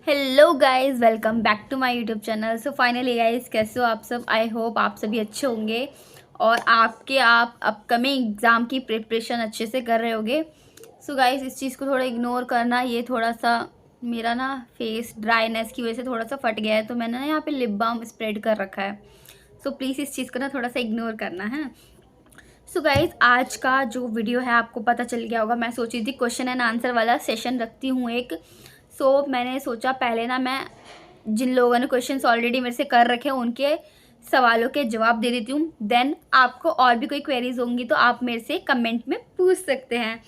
Hello guys, welcome back to my YouTube channel. So finally guys, कैसे हो आप सब? आई होप आप सभी अच्छे होंगे और आप अपकमिंग एग्ज़ाम की प्रिपरेशन अच्छे से कर रहे होगे। सो गाइस, इस चीज़ को थोड़ा इग्नोर करना। ये थोड़ा सा मेरा ना फेस ड्राइनेस की वजह से थोड़ा सा फट गया है, तो मैंने ना यहाँ पे लिप बाम स्प्रेड कर रखा है। सो प्लीज़ इस चीज़ को ना थोड़ा सा इग्नोर करना है। सो गाइज, आज का जो वीडियो है आपको पता चल गया होगा, मैं सोची थी क्वेश्चन एंड आंसर वाला सेशन रखती हूँ एक। मैंने सोचा पहले ना मैं जिन लोगों ने क्वेश्चंस ऑलरेडी मेरे से कर रखे हैं उनके सवालों के जवाब दे देती हूँ। देन आपको और भी कोई क्वेरीज होंगी तो आप मेरे से कमेंट में पूछ सकते हैं।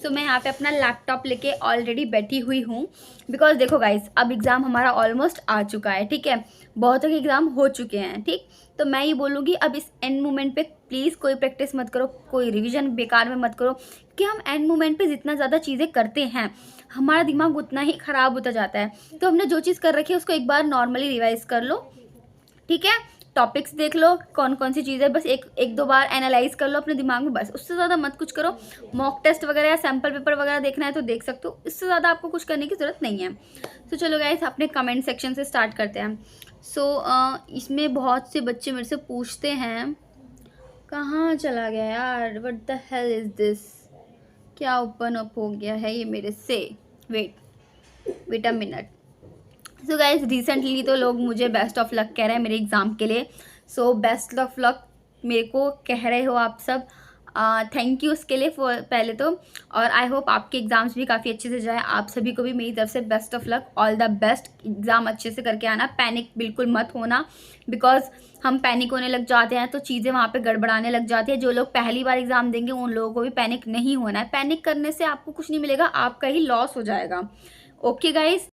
मैं यहाँ पे अपना लैपटॉप लेके ऑलरेडी बैठी हुई हूँ, बिकॉज देखो गाइज, अब एग्ज़ाम हमारा ऑलमोस्ट आ चुका है। ठीक है, बहुतों के एग्ज़ाम हो चुके हैं। ठीक, तो मैं ये बोलूँगी अब इस एंड मोमेंट पे प्लीज़ कोई प्रैक्टिस मत करो, कोई रिवीजन बेकार में मत करो, कि हम एंड मोमेंट पे जितना ज़्यादा चीज़ें करते हैं हमारा दिमाग उतना ही ख़राब होता जाता है। तो हमने जो चीज़ कर रखी है उसको एक बार नॉर्मली रिवाइज कर लो। ठीक है, टॉपिक्स देख लो कौन कौन सी चीज़ें, बस एक दो बार एनालाइज कर लो अपने दिमाग में, बस उससे ज़्यादा मत कुछ करो। मॉक टेस्ट वगैरह या सैम्पल पेपर वगैरह देखना है तो देख सकते हो, इससे ज़्यादा आपको कुछ करने की ज़रूरत नहीं है। तो चलो गाइस, अपने कमेंट सेक्शन से स्टार्ट करते हैं। इसमें बहुत से बच्चे मेरे से पूछते हैं, कहाँ चला गया यार, what the hell is this, क्या ओपन अप हो गया है ये मेरे से, wait a minute. So guys, recently तो लोग मुझे बेस्ट ऑफ लक कह रहे हैं मेरे एग्ज़ाम के लिए। बेस्ट ऑफ लक मेरे को कह रहे हो आप सब, थैंक यू उसके लिए पहले तो। और आई होप आपके एग्ज़ाम्स भी काफ़ी अच्छे से जाए। आप सभी को भी मेरी तरफ से best of luck, all the best. Exam अच्छे से करके आना, पैनिक बिल्कुल मत होना, बिकॉज हम पैनिक होने लग जाते हैं तो चीज़ें वहाँ पे गड़बड़ाने लग जाती है। जो लोग पहली बार एग्ज़ाम देंगे उन लोगों को भी पैनिक नहीं होना है। पैनिक करने से आपको कुछ नहीं मिलेगा, आपका ही लॉस हो जाएगा। ओके गाइज,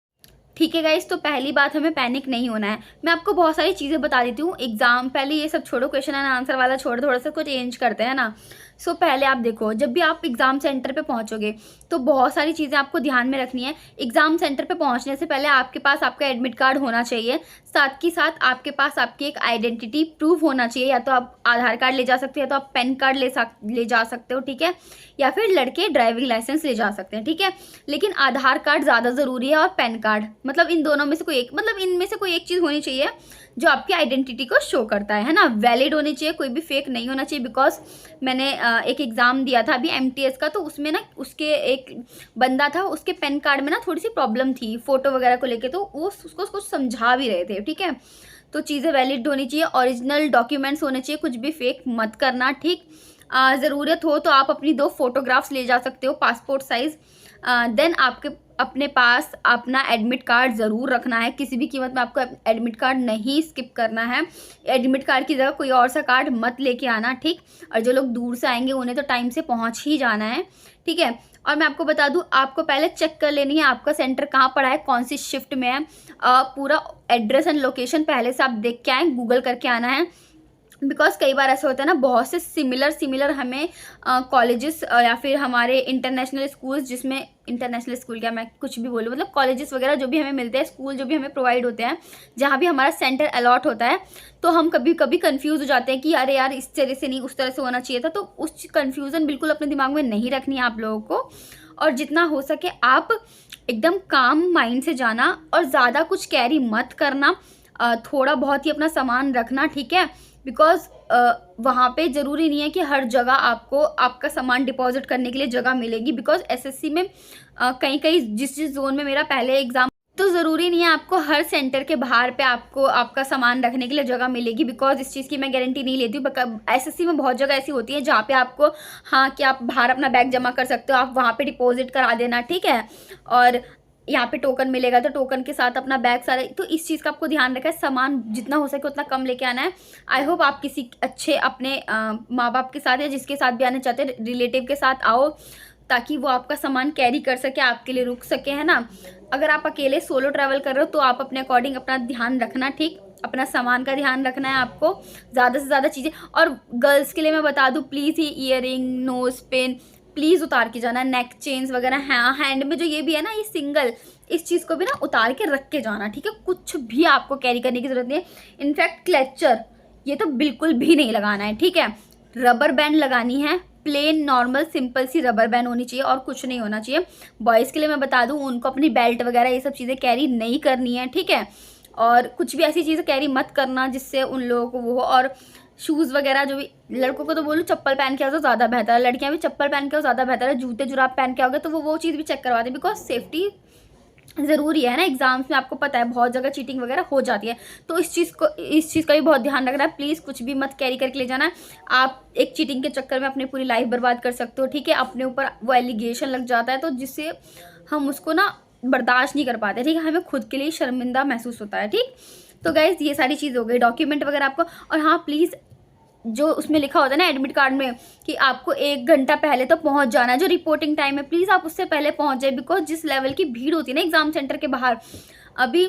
ठीक है गाइस, तो पहली बात, हमें पैनिक नहीं होना है। मैं आपको बहुत सारी चीज़ें बता देती हूँ। एग्जाम पहले ये सब छोड़ो, क्वेश्चन एंड आंसर वाला छोड़ो, थोड़ा सा कुछ चेंज करते हैं ना। पहले आप देखो, जब भी आप एग्ज़ाम सेंटर पे पहुँचोगे तो बहुत सारी चीज़ें आपको ध्यान में रखनी है। एग्ज़ाम सेंटर पे पहुँचने से पहले आपके पास आपका एडमिट कार्ड होना चाहिए, साथ ही साथ आपके पास आपकी एक आइडेंटिटी प्रूफ होना चाहिए। या तो आप आधार कार्ड ले जा सकते हो, या तो आप पैन कार्ड ले जा सकते हो। ठीक है, या फिर लड़के ड्राइविंग लाइसेंस ले जा सकते हैं। ठीक है, लेकिन आधार कार्ड ज़्यादा ज़रूरी है और पैन कार्ड, मतलब इन दोनों में से कोई एक, मतलब इनमें से कोई एक चीज़ होनी चाहिए जो आपकी आइडेंटिटी को शो करता है ना। वैलिड होनी चाहिए, कोई भी फेक नहीं होना चाहिए। बिकॉज मैंने एक एग्ज़ाम दिया था अभी MTS का, तो उसमें ना उसके एक बंदा था, उसके पैन कार्ड में ना थोड़ी सी प्रॉब्लम थी फ़ोटो वगैरह को लेके, तो वो उसको कुछ समझा भी रहे थे। ठीक है, तो चीज़ें वैलिड होनी चाहिए, ओरिजिनल डॉक्यूमेंट्स होने चाहिए, कुछ भी फेक मत करना। ठीक, ज़रूरत हो तो आप अपनी 2 फोटोग्राफ्स ले जा सकते हो, पासपोर्ट साइज़। देन आपके अपने पास अपना एडमिट कार्ड ज़रूर रखना है, किसी भी कीमत में आपको एडमिट कार्ड नहीं स्किप करना है। एडमिट कार्ड की जगह कोई और सा कार्ड मत लेके आना। ठीक, और जो लोग दूर से आएंगे उन्हें तो टाइम से पहुंच ही जाना है। ठीक है, और मैं आपको बता दूं, आपको पहले चेक कर लेनी है आपका सेंटर कहाँ पड़ा है, कौन सी शिफ्ट में है। पूरा एड्रेस एंड लोकेशन पहले से आप देख के आए, गूगल करके आना है। बिकॉज कई बार ऐसा होता है ना, बहुत से सिमिलर हमें कॉलेजेस या फिर हमारे इंटरनेशनल स्कूल्स, जिसमें इंटरनेशनल स्कूल क्या, मैं कुछ भी बोलूँ, मतलब कॉलेजेस वगैरह जो भी हमें मिलते हैं, स्कूल जो भी हमें प्रोवाइड होते हैं, जहाँ भी हमारा सेंटर अलॉट होता है, तो हम कभी कभी कंफ्यूज हो जाते हैं कि अरे यार, इस तरह से नहीं, उस तरह से होना चाहिए था। तो उस कन्फ्यूज़न बिल्कुल अपने दिमाग में नहीं रखनी है आप लोगों को, और जितना हो सके आप एकदम काम माइंड से जाना और ज़्यादा कुछ कैरी मत करना। थोड़ा बहुत ही अपना सामान रखना। ठीक है, बिकॉज वहाँ पे ज़रूरी नहीं है कि हर जगह आपको आपका सामान डिपॉजिट करने के लिए जगह मिलेगी। बिकॉज SSC में कहीं जिस जोन में मेरा पहले एग्ज़ाम, तो ज़रूरी नहीं है आपको हर सेंटर के बाहर पे आपको आपका सामान रखने के लिए जगह मिलेगी। बिकॉज इस चीज़ की मैं गारंटी नहीं लेती हूँ। SSC में बहुत जगह ऐसी होती है जहाँ पे आपको, हाँ, कि आप बाहर अपना बैग जमा कर सकते हो, आप वहाँ पे डिपॉजिट करा देना। ठीक है, और यहाँ पे टोकन मिलेगा तो टोकन के साथ अपना बैग सारा, तो इस चीज़ का आपको ध्यान रखा है, सामान जितना हो सके उतना कम लेके आना है। आई होप आप किसी अच्छे अपने माँ बाप के साथ या जिसके साथ भी आना चाहते हैं, रिलेटिव के साथ आओ, ताकि वो आपका सामान कैरी कर सके, आपके लिए रुक सके, है ना। अगर आप अकेले सोलो ट्रैवल कर रहे हो तो आप अपने अकॉर्डिंग अपना ध्यान रखना। ठीक, अपना सामान का ध्यान रखना है आपको, ज़्यादा से ज़्यादा चीज़ें। और गर्ल्स के लिए मैं बता दूँ, प्लीज़ ही ईयरिंग, नोज पिन प्लीज़ उतार के जाना, नेक चेन्स वगैरह, हाँ, हैंड में जो ये भी है ना, ये सिंगल, इस चीज़ को भी ना उतार के रख के जाना। ठीक है, कुछ भी आपको कैरी करने की ज़रूरत नहीं है। इनफैक्ट क्लेचर ये तो बिल्कुल भी नहीं लगाना है। ठीक है, रबर बैंड लगानी है, प्लेन नॉर्मल सिंपल सी रबर बैंड होनी चाहिए और कुछ नहीं होना चाहिए। बॉयज़ के लिए मैं बता दूं, उनको अपनी बेल्ट वगैरह ये सब चीज़ें कैरी नहीं करनी है, ठीक है। और कुछ भी ऐसी चीज़ें कैरी मत करना जिससे उन लोगों को वो हो। और शूज़ वगैरह जो भी, लड़कों को तो बोलूँ चप्पल पहन के आओ तो ज़्यादा बेहतर है, लड़कियाँ भी चप्पल पहन के आओ ज़्यादा बेहतर है। जूते जुराब पहन के आओगे तो वो चीज़ भी चेक करवाते हैं, बिकॉज सेफ्टी ज़रूरी है ना। एग्जाम्स में आपको पता है बहुत जगह चीटिंग वगैरह हो जाती है, तो इस चीज़ का भी बहुत ध्यान रखना है। प्लीज़ कुछ भी मत कैरी करके ले जाना है। आप एक चीटिंग के चक्कर में अपनी पूरी लाइफ बर्बाद कर सकते हो, ठीक है। अपने ऊपर वो एलिगेशन लग जाता है तो जिससे हम उसको ना बर्दाश्त नहीं कर पाते, ठीक है। हमें खुद के लिए शर्मिंदा महसूस होता है, ठीक। तो गाइज़ ये सारी चीज़ हो गई, डॉक्यूमेंट वगैरह आपको। और हाँ प्लीज़, जो उसमें लिखा होता है ना एडमिट कार्ड में कि आपको 1 घंटा पहले तो पहुंच जाना है, जो रिपोर्टिंग टाइम है प्लीज़ आप उससे पहले पहुंच जाए। बिकॉज जिस लेवल की भीड़ होती है ना एग्ज़ाम सेंटर के बाहर, अभी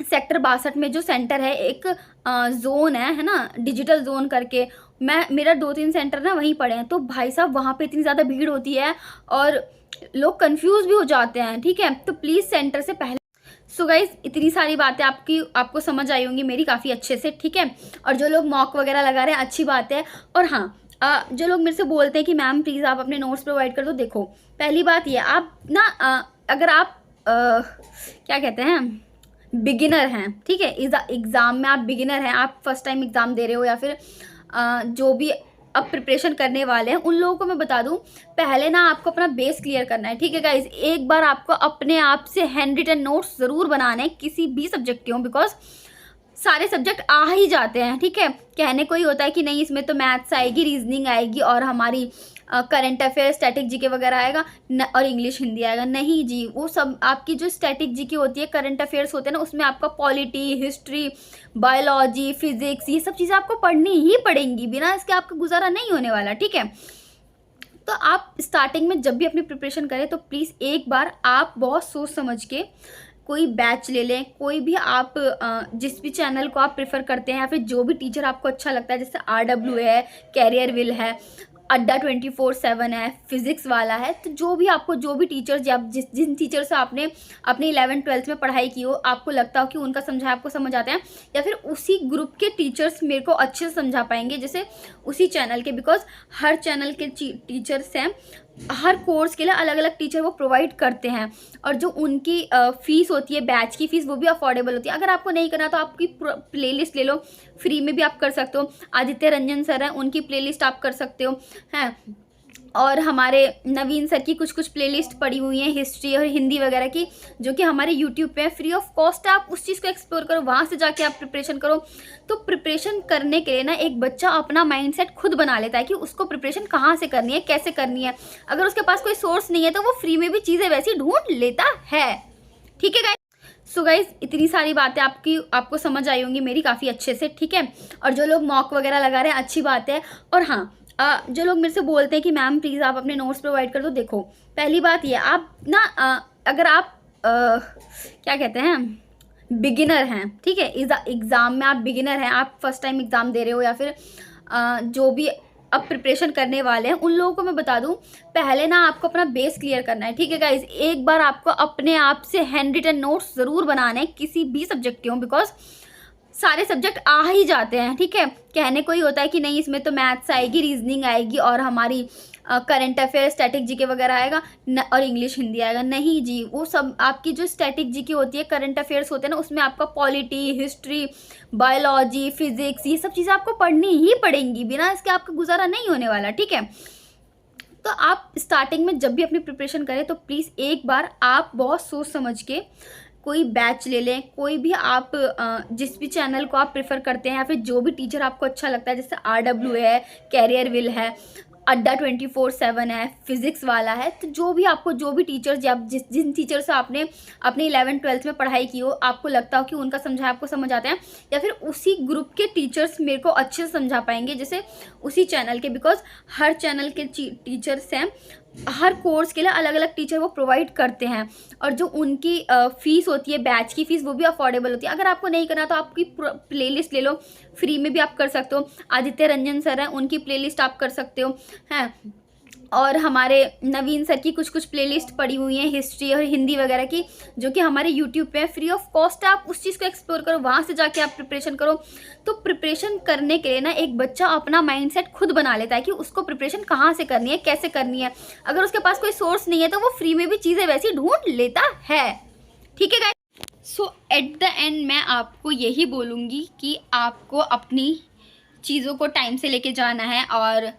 सेक्टर 62 में जो सेंटर है, एक जोन है ना, डिजिटल जोन करके, मेरा 2-3 सेंटर ना वहीं पड़े हैं। तो भाई साहब वहाँ पे इतनी ज़्यादा भीड़ होती है और लोग कंफ्यूज भी हो जाते हैं, ठीक है। तो प्लीज़ सेंटर से पहले। सो गाइज इतनी सारी बातें आपको समझ आई होंगी मेरी काफ़ी अच्छे से, ठीक है। और जो लोग मॉक वगैरह लगा रहे हैं अच्छी बात है। और हाँ, जो लोग मेरे से बोलते हैं कि मैम प्लीज़ आप अपने नोट्स प्रोवाइड कर दो, देखो पहली बात ये, आप ना अगर आप क्या कहते हैं, बिगिनर हैं, ठीक है, एग्ज़ाम में आप बिगिनर हैं, आप फर्स्ट टाइम एग्ज़ाम दे रहे हो, या फिर जो भी अब प्रिपरेशन करने वाले हैं, उन लोगों को मैं बता दूं, पहले ना आपको अपना बेस क्लियर करना है, ठीक है गाइज। एक बार आपको अपने आप से हैंड रिटन नोट्स ज़रूर बनाने हैं, किसी भी सब्जेक्ट के हों, बिकॉज सारे सब्जेक्ट आ ही जाते हैं, ठीक है। कहने को ही होता है कि नहीं इसमें तो मैथ्स आएगी, रीजनिंग आएगी और हमारी करंट अफेयर स्टैटिक जीके वगैरह आएगा और इंग्लिश हिंदी आएगा। नहीं जी, वो सब आपकी जो स्टैटिक जीके होती है, करंट अफेयर्स होते हैं ना, उसमें आपका पॉलिटी, हिस्ट्री, बायोलॉजी, फिजिक्स, ये सब चीज़ें आपको पढ़नी ही पड़ेंगी, बिना इसके आपका गुजारा नहीं होने वाला, ठीक है। तो आप स्टार्टिंग में जब भी अपनी प्रिपरेशन करें तो प्लीज़ एक बार आप बहुत सोच समझ के कोई बैच ले लें, कोई भी आप जिस भी चैनल को आप प्रेफर करते हैं, या फिर जो भी टीचर आपको अच्छा लगता है, जैसे RW है, कैरियर विल है, अड्डा 24/7 है, फिजिक्स वाला है। तो जो भी टीचर्स, या जिन टीचर से आपने अपने 11th-12th में पढ़ाई की हो, आपको लगता हो कि उनका समझाया आपको समझ आता है, या फिर उसी ग्रुप के टीचर्स मेरे को अच्छे से समझा पाएंगे, जैसे उसी चैनल के, बिकॉज हर चैनल के टीचर्स हैं, हर कोर्स के लिए अलग अलग टीचर वो प्रोवाइड करते हैं। और जो उनकी फ़ीस होती है, बैच की फ़ीस, वो भी अफोर्डेबल होती है। अगर आपको नहीं करना तो आपकी प्लेलिस्ट ले लो, फ्री में भी आप कर सकते हो। आदित्य रंजन सर हैं, उनकी प्लेलिस्ट आप कर सकते हो हैं। और हमारे नवीन सर की कुछ प्लेलिस्ट पड़ी हुई हैं हिस्ट्री और हिंदी वगैरह की, जो कि हमारे यूट्यूब पे फ्री ऑफ कॉस्ट है। आप उस चीज़ को एक्सप्लोर करो, वहाँ से जाके आप प्रिपरेशन करो। तो प्रिपरेशन करने के लिए ना एक बच्चा अपना माइंडसेट खुद बना लेता है कि उसको प्रिपरेशन कहाँ से करनी है, कैसे करनी है। अगर उसके पास कोई सोर्स नहीं है तो वो फ्री में भी चीज़ें वैसी ढूंढ लेता है, ठीक है गाइस। सो गाइज इतनी सारी बातें आपको समझ आई होंगी मेरी काफ़ी अच्छे से, ठीक है। और जो लोग मॉक वगैरह लगा रहे हैं अच्छी बात है। और हाँ, जो लोग मेरे से बोलते हैं कि मैम प्लीज़ आप अपने नोट्स प्रोवाइड कर दो, देखो पहली बात ये, आप ना अगर आप क्या कहते हैं, बिगिनर हैं, ठीक है, एग्ज़ाम में आप बिगिनर हैं, आप फर्स्ट टाइम एग्ज़ाम दे रहे हो, या फिर जो भी अब प्रिपरेशन करने वाले हैं, उन लोगों को मैं बता दूं, पहले ना आपको अपना बेस क्लियर करना है, ठीक है गाइज। एक बार आपको अपने आप से हैंड रिटन नोट्स ज़रूर बनाने हैं, किसी भी सब्जेक्ट के हों, बिकॉज सारे सब्जेक्ट आ ही जाते हैं, ठीक है। कहने को ही होता है कि नहीं इसमें तो मैथ्स आएगी, रीजनिंग आएगी और हमारी करंट अफेयर स्टैटिक जीके वगैरह आएगा और इंग्लिश हिंदी आएगा। नहीं जी, वो सब आपकी जो स्टैटिक जीके होती है, करंट अफेयर्स होते हैं ना, उसमें आपका पॉलिटी, हिस्ट्री, बायोलॉजी, फिजिक्स, ये सब चीज़ें आपको पढ़नी ही पड़ेंगी, बिना इसके आपका गुजारा नहीं होने वाला, ठीक है। तो आप स्टार्टिंग में जब भी अपनी प्रिपरेशन करें तो प्लीज़ एक बार आप बहुत सोच समझ के कोई बैच ले लें, कोई भी आप जिस भी चैनल को आप प्रेफर करते हैं, या फिर जो भी टीचर आपको अच्छा लगता है, जैसे RW है, कैरियर विल है, अड्डा 24/7 है, फिजिक्स वाला है। तो जो भी टीचर्स, या जिन टीचर से आपने अपने 11th-12th में पढ़ाई की हो, आपको लगता हो कि उनका समझाया आपको समझ आता है, या फिर उसी ग्रुप के टीचर्स मेरे को अच्छे से समझा पाएंगे, जैसे उसी चैनल के, बिकॉज हर चैनल के टीचर्स हैं, हर कोर्स के लिए अलग अलग टीचर वो प्रोवाइड करते हैं। और जो उनकी फ़ीस होती है, बैच की फ़ीस, वो भी अफोर्डेबल होती है। अगर आपको नहीं करना तो आपकी प्लेलिस्ट ले लो, फ्री में भी आप कर सकते हो। आदित्य रंजन सर हैं, उनकी प्लेलिस्ट आप कर सकते हो हैं। और हमारे नवीन सर की कुछ कुछ प्लेलिस्ट पड़ी हुई हैं हिस्ट्री और हिंदी वगैरह की, जो कि हमारे यूट्यूब पे फ्री ऑफ कॉस्ट है। आप उस चीज़ को एक्सप्लोर करो, वहाँ से जाके आप प्रिपरेशन करो। तो प्रिपरेशन करने के लिए ना एक बच्चा अपना माइंडसेट खुद बना लेता है कि उसको प्रिपरेशन कहाँ से करनी है, कैसे करनी है। अगर उसके पास कोई सोर्स नहीं है तो वो फ्री में भी चीज़ें वैसी ढूंढ लेता है। ठीक है guys. So at the end मैं आपको यही बोलूँगी कि आपको अपनी चीज़ों को टाइम से लेके जाना है, और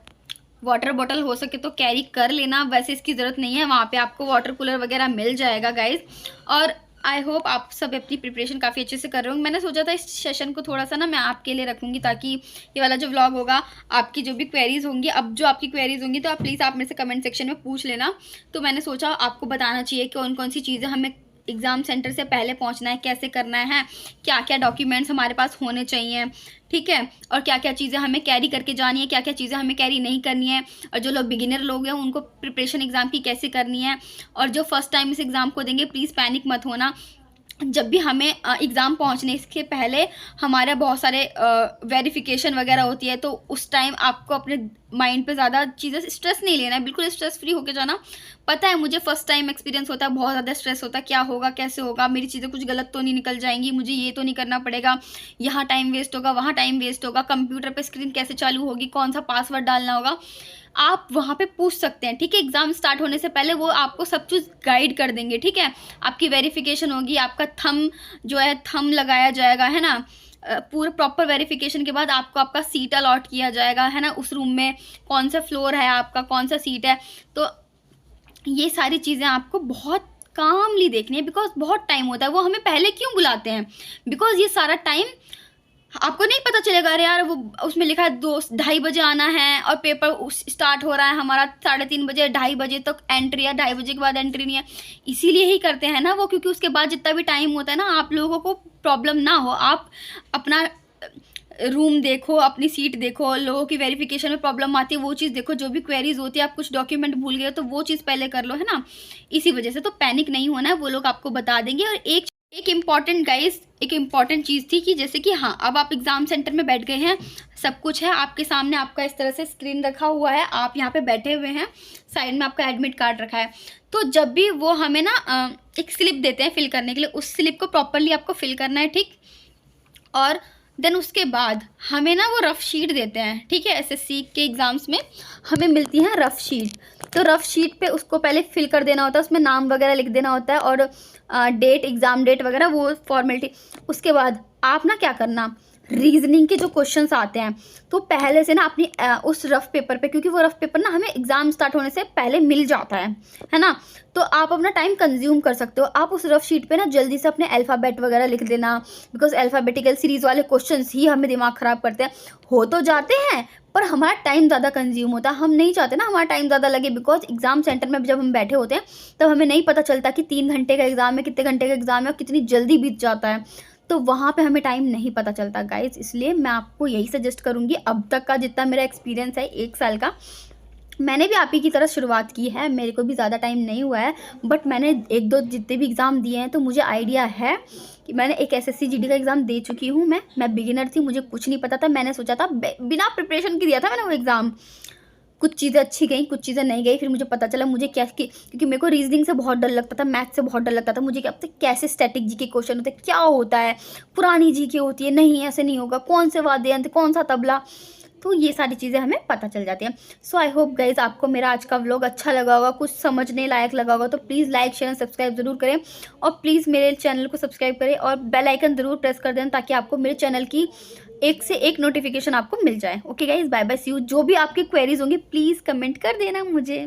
वाटर बॉटल हो सके तो कैरी कर लेना। वैसे इसकी ज़रूरत नहीं है, वहाँ पे आपको वाटर कूलर वगैरह मिल जाएगा गाइज। और आई होप आप सब अपनी प्रिपरेशन काफ़ी अच्छे से कर रहे हो। मैंने सोचा था इस सेशन को थोड़ा सा ना मैं आपके लिए रखूँगी, ताकि ये वाला जो व्लॉग होगा आपकी जो भी क्वेरीज़ होंगी, अब जो आपकी क्वेरीज़ होंगी तो आप प्लीज़ आप मेरे से कमेंट सेक्शन में पूछ लेना। तो मैंने सोचा आपको बताना चाहिए कौन कौन सी चीज़ें हमें एग्ज़ाम सेंटर से पहले पहुंचना है, कैसे करना है, क्या क्या डॉक्यूमेंट्स हमारे पास होने चाहिए, ठीक है, और क्या क्या चीज़ें हमें कैरी करके जानी है, क्या क्या चीज़ें हमें कैरी नहीं करनी है, और जो लोग बिगिनर लोग हैं उनको प्रिपरेशन एग्ज़ाम की कैसे करनी है। और जो फर्स्ट टाइम इस एग्ज़ाम को देंगे प्लीज़ पैनिक मत होना। जब भी हमें एग्ज़ाम पहुंचने के पहले हमारा बहुत सारे वेरिफिकेशन वगैरह होती है, तो उस टाइम आपको अपने माइंड पे ज़्यादा चीज़ें स्ट्रेस नहीं लेना है, बिल्कुल स्ट्रेस फ्री होके जाना। पता है मुझे फर्स्ट टाइम एक्सपीरियंस होता है, बहुत ज़्यादा स्ट्रेस होता है, क्या होगा कैसे होगा, मेरी चीज़ें कुछ गलत तो नहीं निकल जाएंगी, मुझे ये तो नहीं करना पड़ेगा, यहाँ टाइम वेस्ट होगा, वहाँ टाइम वेस्ट होगा, कंप्यूटर पर स्क्रीन कैसे चालू होगी, कौन सा पासवर्ड डालना होगा। आप वहाँ पे पूछ सकते हैं, ठीक है। एग्ज़ाम स्टार्ट होने से पहले वो आपको सब चीज़ गाइड कर देंगे, ठीक है। आपकी वेरिफिकेशन होगी, आपका थंब जो है थंब लगाया जाएगा, है ना। पूरे प्रॉपर वेरिफिकेशन के बाद आपको आपका सीट अलॉट किया जाएगा, है ना, उस रूम में कौन सा फ्लोर है आपका, कौन सा सीट है। तो ये सारी चीज़ें आपको बहुत कामली देखनी है, बिकॉज बहुत टाइम होता है। वो हमें पहले क्यों बुलाते हैं, बिकॉज ये सारा टाइम आपको नहीं पता चलेगा। अरे यार वो उसमें लिखा है 2-2:30 बजे आना है, और पेपर स्टार्ट हो रहा है हमारा 3:30 बजे, 2:30 बजे तक एंट्री है, 2:30 बजे के बाद एंट्री नहीं है। इसीलिए ही करते हैं ना वो, क्योंकि उसके बाद जितना भी टाइम होता है ना, आप लोगों को प्रॉब्लम ना हो। आप अपना रूम देखो, अपनी सीट देखो, लोगों की वेरिफिकेशन में प्रॉब्लम आती है वो चीज़ देखो, जो भी क्वेरीज होती है, आप कुछ डॉक्यूमेंट भूल गए तो वो चीज़ पहले कर लो, है ना। इसी वजह से तो पैनिक नहीं होना है, वो लोग आपको बता देंगे। और एक इम्पॉर्टेंट गाइस, एक इम्पॉर्टेंट चीज़ थी कि जैसे कि हाँ, अब आप एग्ज़ाम सेंटर में बैठ गए हैं, सब कुछ है आपके सामने, आपका इस तरह से स्क्रीन रखा हुआ है, आप यहाँ पे बैठे हुए हैं, साइड में आपका एडमिट कार्ड रखा है। तो जब भी वो हमें ना एक स्लिप देते हैं फिल करने के लिए, उस स्लिप को प्रॉपरली आपको फिल करना है, ठीक। और देन उसके बाद हमें ना वो रफ़ शीट देते हैं, ठीक है। एसएससी के एग्ज़ाम्स में हमें मिलती है रफ़ शीट। तो रफ़ शीट पे उसको पहले फिल कर देना होता है, उसमें नाम वगैरह लिख देना होता है, और डेट, एग्ज़ाम डेट वगैरह, वो फॉर्मेलिटी। उसके बाद आप ना क्या करना, रीजनिंग के जो क्वेश्चंस आते हैं तो पहले से ना अपनी उस रफ पेपर पे, क्योंकि वो रफ पेपर ना हमें एग्ज़ाम स्टार्ट होने से पहले मिल जाता है ना। तो आप अपना टाइम कंज्यूम कर सकते हो। आप उस रफ शीट पे ना जल्दी से अपने अल्फ़ाबेट वगैरह लिख देना, बिकॉज अल्फ़ाबेटिकल सीरीज़ वाले क्वेश्चंस ही हमें दिमाग ख़राब करते हैं। हो तो जाते हैं पर हमारा टाइम ज़्यादा कंज्यूम होता है। हम नहीं चाहते ना हमारा टाइम ज़्यादा लगे, बिकॉज एग्ज़ाम सेंटर में जब हम बैठे होते हैं तब हमें नहीं पता चलता कि 3 घंटे का एग्ज़ाम है, कितने घंटे का एग्ज़ाम है, और कितनी जल्दी बीत जाता है। तो वहाँ पे हमें टाइम नहीं पता चलता गाइस। इसलिए मैं आपको यही सजेस्ट करूँगी, अब तक का जितना मेरा एक्सपीरियंस है 1 साल का, मैंने भी आप ही की तरह शुरुआत की है, मेरे को भी ज़्यादा टाइम नहीं हुआ है, बट मैंने 1-2 जितने भी एग्ज़ाम दिए हैं तो मुझे आइडिया है कि मैंने एक एसएससी जीडी का एग्ज़ाम दे चुकी हूँ। मैं बिगिनर थी, मुझे कुछ नहीं पता था, मैंने सोचा था बिना प्रिपरेशन के दिया था मैंने वो एग्ज़ाम। कुछ चीज़ें अच्छी गई, कुछ चीज़ें नहीं गई, फिर मुझे पता चला मुझे क्या, क्योंकि मेरे को रीजनिंग से बहुत डर लगता था, मैथ्स से बहुत डर लगता था। मुझे क्या पता कैसे स्टैटिक जी के क्वेश्चन होते हैं, क्या होता है, पुरानी जी की होती है, नहीं ऐसे नहीं होगा, कौन से वाद्य यंत्र, कौन सा तबला, तो ये सारी चीज़ें हमें पता चल जाती हैं। सो आई होप गाइज आपको मेरा आज का व्लॉग अच्छा लगा होगा, कुछ समझने लायक लगा होगा। तो प्लीज़ लाइक शेयर सब्सक्राइब ज़रूर करें, और प्लीज़ मेरे चैनल को सब्सक्राइब करें और बेल आइकन ज़रूर प्रेस कर दें, ताकि आपको मेरे चैनल की एक से एक नोटिफिकेशन आपको मिल जाए। Okay guys, bye bye, see you. जो भी आपकी क्वेरीज होंगी प्लीज़ कमेंट कर देना मुझे।